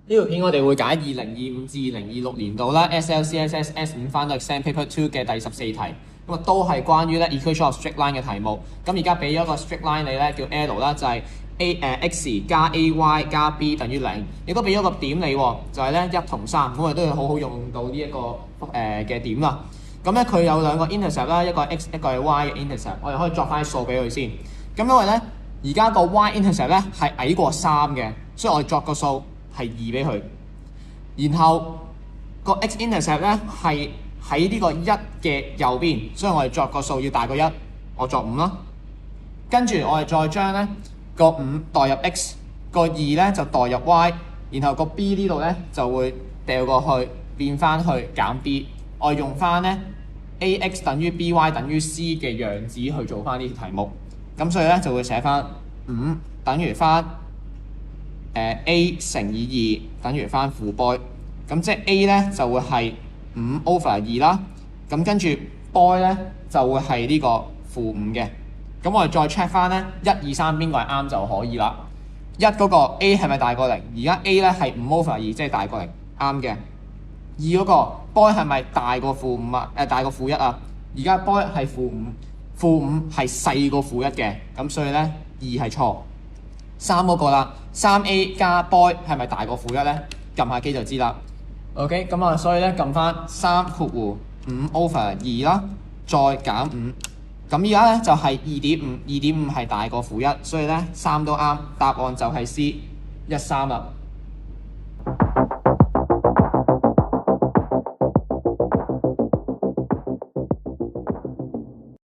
呢條片我哋會解2025至2026年度啦 SLCSS S5 Final Exam Paper 2嘅第14題，咁啊都係關於咧 equation of straight line 嘅題目。咁而家俾咗個 straight line 你咧叫 L 啦，就係 x 加 ay 加 b 等於0，亦都俾咗個點你喎，就係咧1同3，咁我哋都要好好用到呢一個嘅點啦。咁咧佢有兩個 intercept 啦，一個係 x 一個係 y 嘅 intercept， 我哋可以作翻啲數俾佢先。咁因為咧而家個 y intercept 咧係矮過3嘅，所以我哋作個數係2俾佢，然後個 x-intercept 咧係喺呢個1嘅右邊，所以我哋作個數要大過1，我作5啦。跟住我哋再將咧個5代入 x， 個2咧就代入 y， 然後個 b 呢度咧就會掉過去變翻去減 b， 我哋用翻咧 ax 等於 by 等於 c 嘅樣子去做翻呢條題目，咁所以咧就會寫翻5等於翻A 乘以2等於翻負 boy， 咁即係 A 咧就會係5 over 2啦，咁跟住 boy 咧就會係呢個負5嘅。咁我哋再 check 翻咧1、2、3邊個係啱就可以啦。1嗰個 A 係咪大過0？而家 A 咧係5 over 2，即係大過0，啱嘅。2嗰個 boy 係咪大過負5啊？大過負1啊？而家 boy 係負5，負5係細過負1嘅，咁所以咧2係錯。3嗰個啦，3A 加 boy 係咪大過負1咧？撳下機就知啦。OK， 咁啊，所以咧撳翻3括弧5 over 2啦，再減5。咁而家咧就係 2.5， 2.5係大過負1，所以咧3都啱，答案就係 C 13啦。